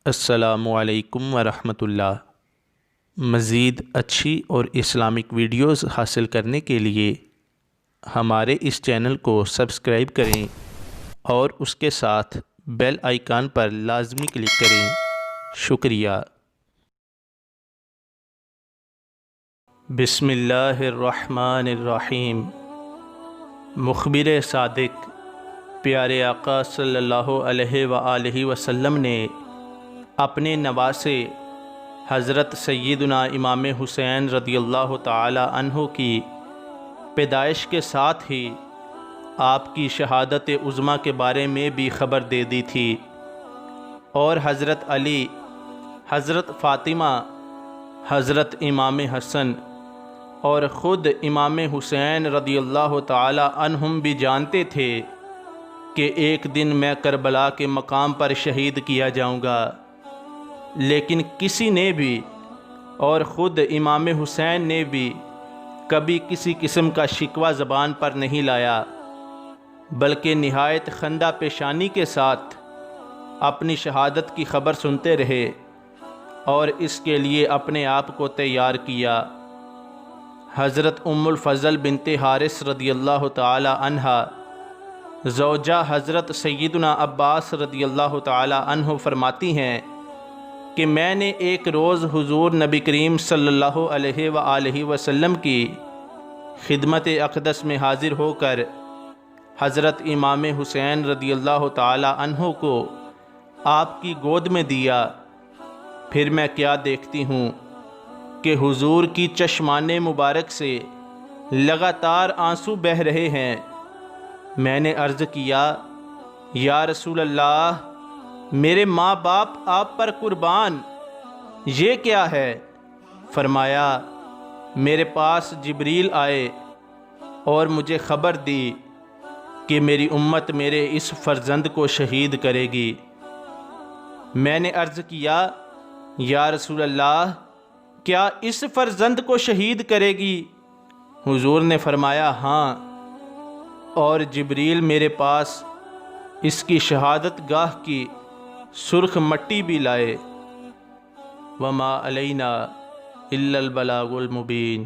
السلام علیکم ورحمۃ اللہ۔ مزید اچھی اور اسلامک ویڈیوز حاصل کرنے کے لیے ہمارے اس چینل کو سبسکرائب کریں اور اس کے ساتھ بیل آئیکن پر لازمی کلک کریں۔ شکریہ۔ بسم اللہ الرحمن الرحیم۔ مخبر صادق پیارے آقا صلی اللہ علیہ وآلہ وسلم نے اپنے نواسے حضرت سیدنا امام حسین رضی اللہ تعالی عنہ کی پیدائش کے ساتھ ہی آپ کی شہادت عظمیٰ کے بارے میں بھی خبر دے دی تھی، اور حضرت علی، حضرت فاطمہ، حضرت امام حسن اور خود امام حسین رضی اللہ تعالی عنہم بھی جانتے تھے کہ ایک دن میں کربلا کے مقام پر شہید کیا جاؤں گا، لیکن کسی نے بھی اور خود امام حسین نے بھی کبھی کسی قسم کا شکوہ زبان پر نہیں لایا، بلکہ نہایت خندہ پیشانی کے ساتھ اپنی شہادت کی خبر سنتے رہے اور اس کے لیے اپنے آپ کو تیار کیا۔ حضرت ام الفضل بنت حارث رضی اللہ تعالی عنہا زوجہ حضرت سیدنا عباس رضی اللہ تعالی عنہ فرماتی ہیں کہ میں نے ایک روز حضور نبی کریم صلی اللہ علیہ وآلہ وسلم کی خدمت اقدس میں حاضر ہو کر حضرت امام حسین رضی اللہ تعالی عنہ کو آپ کی گود میں دیا۔ پھر میں کیا دیکھتی ہوں کہ حضور کی چشمان مبارک سے لگاتار آنسو بہہ رہے ہیں۔ میں نے عرض کیا، یا رسول اللہ، میرے ماں باپ آپ پر قربان، یہ کیا ہے؟ فرمایا، میرے پاس جبریل آئے اور مجھے خبر دی کہ میری امت میرے اس فرزند کو شہید کرے گی۔ میں نے عرض کیا، یا رسول اللہ، کیا اس فرزند کو شہید کرے گی؟ حضور نے فرمایا، ہاں، اور جبریل میرے پاس اس کی شہادت گاہ کی سرخ مٹی بھی لائے۔ وما علینا الا البلاغ المبین۔